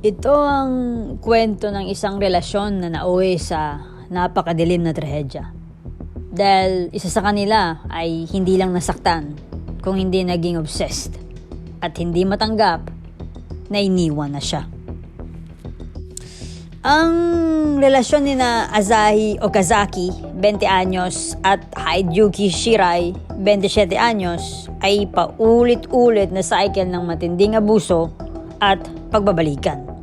Ito ang kwento ng isang relasyon na nauwi sa napakadilim na trahedya. Dahil isa sa kanila ay hindi lang nasaktan, kung hindi naging obsessed at hindi matanggap na iniwan na siya. Ang relasyon ni na Asahi Okazaki, 20 anyos, at Hideyuki Shirai, 27 anyos, ay paulit-ulit na cycle ng matinding abuso at pagbabalikan.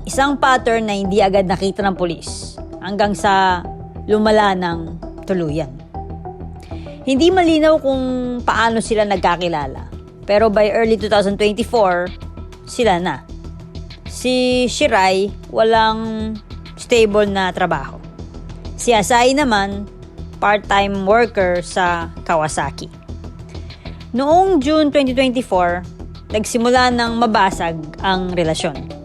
Isang pattern na hindi agad nakita ng pulis hanggang sa lumala ng tuluyan. Hindi malinaw kung paano sila nagkakilala, pero by early 2024, sila na. Si Shirai walang stable na trabaho. Si Asahi naman, part-time worker sa Kawasaki. Noong June 2024, nagsimula ng mabasag ang relasyon.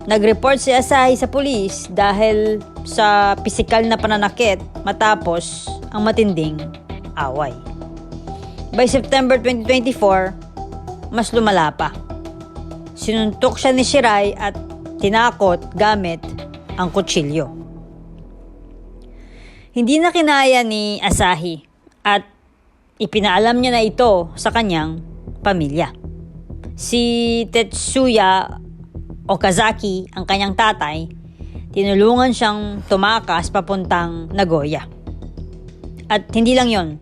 Nag-report si Asahi sa pulis dahil sa pisikal na pananakit matapos ang matinding away. By September 2024, mas lumala pa. Sinuntok siya ni Shirai at tinakot gamit ang kutsilyo. Hindi na kinaya ni Asahi at ipinaalam niya na ito sa kanyang pamilya. Si Tetsuya Okazaki, ang kanyang tatay, tinulungan siyang tumakas papuntang Nagoya. At hindi lang yon,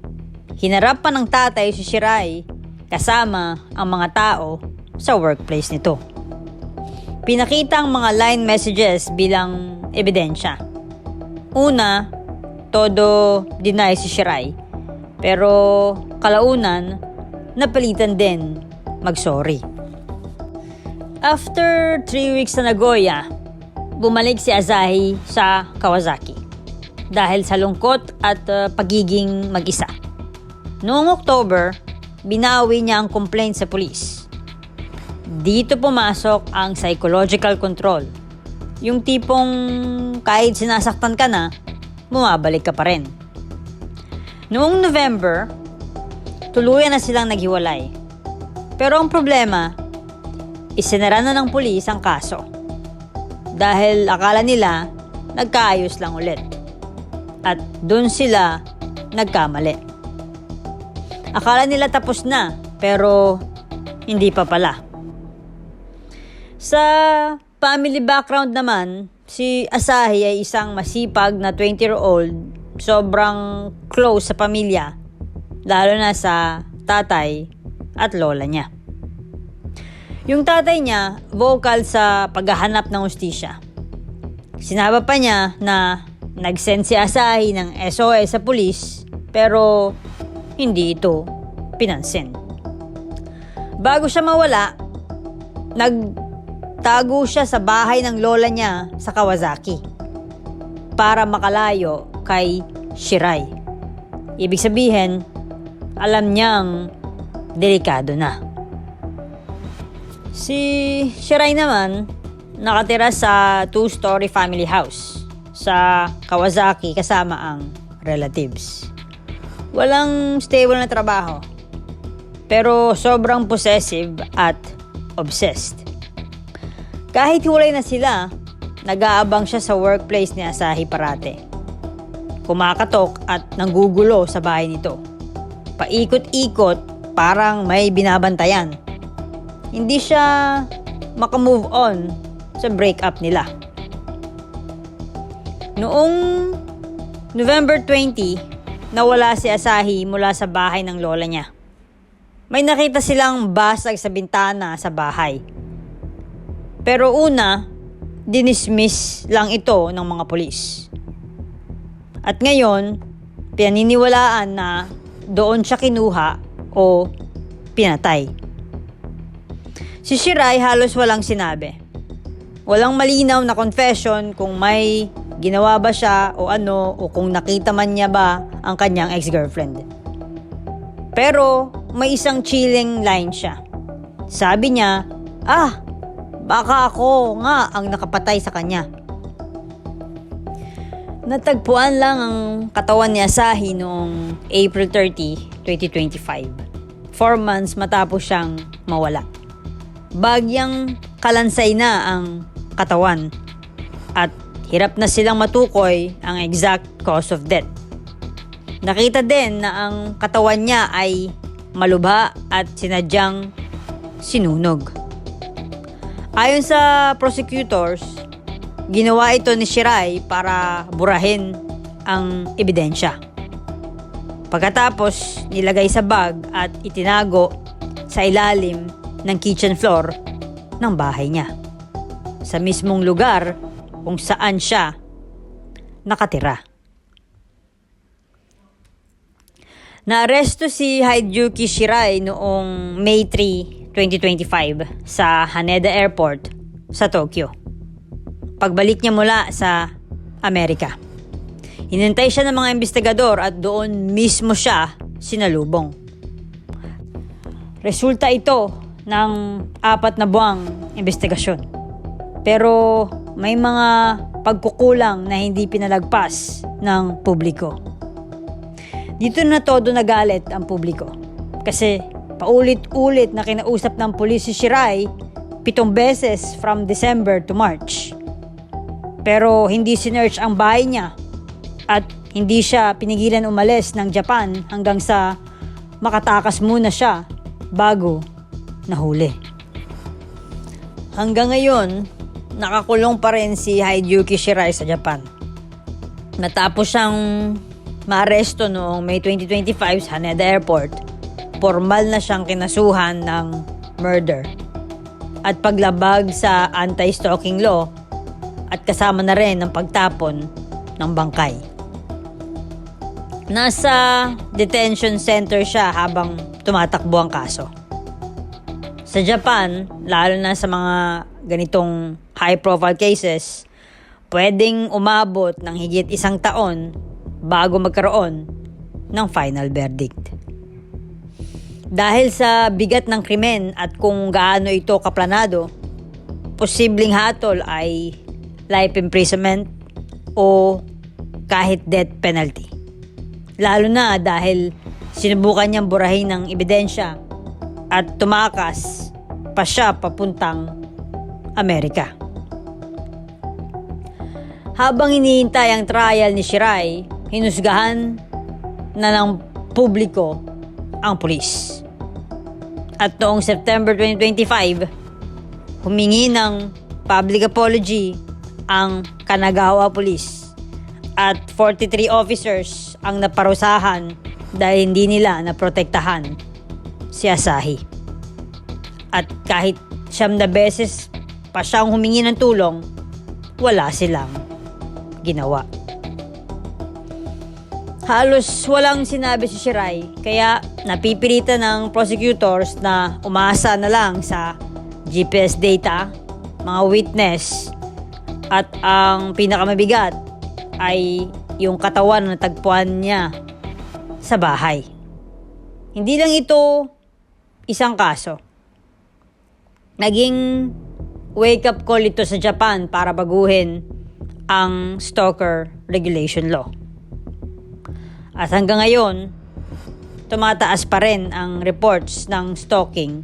hinarap pa ng tatay si Shirai kasama ang mga tao sa workplace nito. Pinakita ang mga line messages bilang ebidensya. Una, todo deny si Shirai, pero kalaunan, napilitan din mag-sorry. After 3 weeks sa Nagoya, bumalik si Asahi sa Kawasaki dahil sa lungkot at pagiging mag-isa. Noong October, binawi niya ang complaint sa pulis. Dito pumasok ang psychological control. Yung tipong kahit sinasaktan ka na, bumabalik ka pa rin. Noong November, tuluyan na silang naghiwalay. Pero ang problema, isinara na ng pulis ang kaso. Dahil akala nila, nagkaayos lang ulit. At dun sila nagkamali. Akala nila tapos na, pero hindi pa pala. Sa family background naman, si Asahi ay isang masipag na 20-year-old, sobrang close sa pamilya, lalo na sa tatay at lola niya. Yung tatay niya, vocal sa paghahanap ng hustisya. Sinaba pa niya na nag-send si Asahi ng SOS sa pulis, pero hindi ito pinansin. Bago siya mawala, nagtago siya sa bahay ng lola niya sa Kawasaki para makalayo kay Shirai. Ibig sabihin, alam niyang delikado na. Si Shirai naman, nakatira sa 2-story family house sa Kawasaki kasama ang relatives. Walang stable na trabaho, pero sobrang possessive at obsessed. Kahit hiwalay na sila, nag-aabang siya sa workplace ni Asahi parate. Kumakatok at nanggugulo sa bahay nito. Paikot-ikot, parang may binabantayan. Hindi siya makamove on sa breakup nila. Noong November 20, nawala si Asahi mula sa bahay ng lola niya. May nakita silang basag sa bintana sa bahay. Pero una, dinismiss lang ito ng mga pulis. At ngayon, pinaniniwalaan na doon siya kinuha o pinatay. Si Shirai halos walang sinabi. Walang malinaw na confession kung may ginawa ba siya o ano o kung nakita man niya ba ang kanyang ex-girlfriend. Pero may isang chilling line siya. Sabi niya, baka ako nga ang nakapatay sa kanya. Natagpuan lang ang katawan ni Asahi noong April 30, 2025. 4 months matapos siyang mawala. Bagyang kalansay na ang katawan at hirap na silang matukoy ang exact cause of death. Nakita din na ang katawan niya ay malubha at sinadyang sinunog. Ayon sa prosecutors, ginawa ito ni Shirai para burahin ang ebidensya. Pagkatapos, nilagay sa bag at itinago sa ilalim ng kitchen floor ng bahay niya, sa mismong lugar kung saan siya nakatira. Naaresto si Hideyuki Shirai noong May 3, 2025 sa Haneda Airport sa Tokyo. Pagbalik niya mula sa Amerika, hinintay siya ng mga investigador at doon mismo siya sinalubong. Resulta ito ng 4 na buwang investigasyon. Pero may mga pagkukulang na hindi pinalagpas ng publiko. Dito na todo nagalit ang publiko. Kasi paulit-ulit na kinausap ng pulis si Shirai 7 beses from December to March. Pero hindi sinearch ang bahay niya at hindi siya pinigilan umalis ng Japan hanggang sa makatakas muna siya bago nahuli. Hanggang ngayon, nakakulong pa rin si Hideyuki Shirai sa Japan. Natapos siyang maaresto noong May 2025 sa Haneda Airport, formal na siyang kinasuhan ng murder at paglabag sa anti-stalking law at kasama na rin ang pagtapon ng bangkay. Nasa detention center siya habang tumatakbo ang kaso. Sa Japan, lalo na sa mga ganitong high-profile cases, pwedeng umabot ng higit 1 taon bago magkaroon ng final verdict. Dahil sa bigat ng krimen at kung gaano ito kaplanado, posibleng hatol ay life imprisonment o kahit death penalty. Lalo na dahil sinubukan niyang burahin ng ebidensya at tumakas pa siya papuntang Amerika. Habang hinihintay ang trial ni Shirai, hinusgahan na ng publiko ang pulis. At noong September 2025, humingi ng public apology ang Kanagawa Police at 43 officers ang naparusahan dahil hindi nila naprotektahan si Asahi. At kahit 9 beses pa siyang humingi ng tulong, wala silang ginawa. Halos walang sinabi si Shirai, kaya napipilitan ng prosecutors na umasa na lang sa GPS data, mga witness, at ang pinakamabigat ay yung katawan na tagpuan niya sa bahay. Hindi lang ito isang kaso. Naging wake-up call ito sa Japan para baguhin ang stalker regulation law. At hanggang ngayon, tumataas pa rin ang reports ng stalking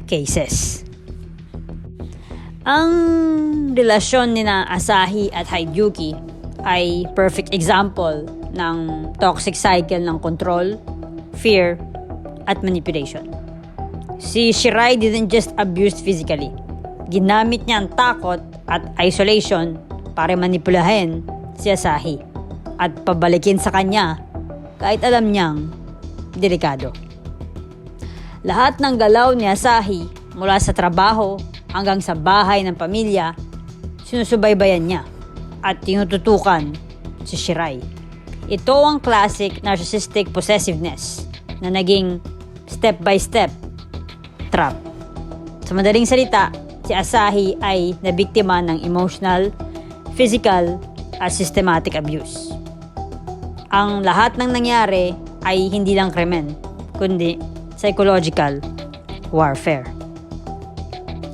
cases. Ang relasyon ni na Asahi at Hideyuki ay perfect example ng toxic cycle ng control, fear, at manipulation. Si Shirai didn't just abuse physically. Ginamit niya ang takot at isolation para manipulahin si Asahi at pabalikin sa kanya kahit alam niyang delikado. Lahat ng galaw ni Asahi mula sa trabaho hanggang sa bahay ng pamilya, sinusubaybayan niya at tinututukan si Shirai. Ito ang classic narcissistic possessiveness na naging step-by-step trap. Sa madaling salita, si Asahi ay nabiktima ng emotional, physical, at systematic abuse. Ang lahat ng nangyari ay hindi lang krimen, kundi psychological warfare.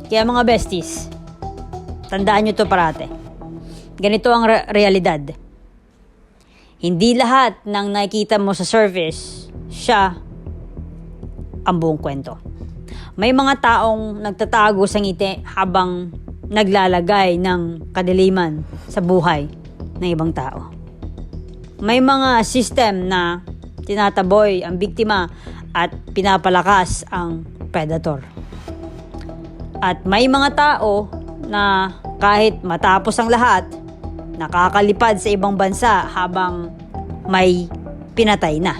Kaya mga besties, tandaan nyo to parate. Ganito ang realidad. Hindi lahat ng nakikita mo sa surface, siya ang buong kwento. May mga taong nagtatago sa ngiti habang naglalagay ng kadiliman sa buhay ng ibang tao. May mga system na tinataboy ang biktima at pinapalakas ang predator. At may mga tao na kahit matapos ang lahat, nakakalipad sa ibang bansa habang may pinatay na.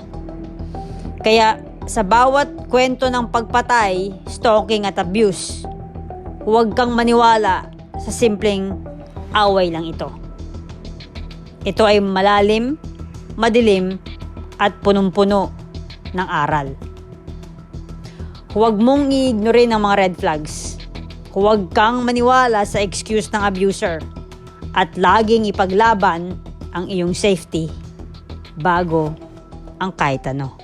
Kaya sa bawat kwento ng pagpatay, stalking at abuse, huwag kang maniwala sa simpleng away lang ito. Ito ay malalim, madilim, at punong-puno ng aral. Huwag mong i-ignore ang mga red flags. Huwag kang maniwala sa excuse ng abuser. At laging ipaglaban ang iyong safety bago ang kahit ano.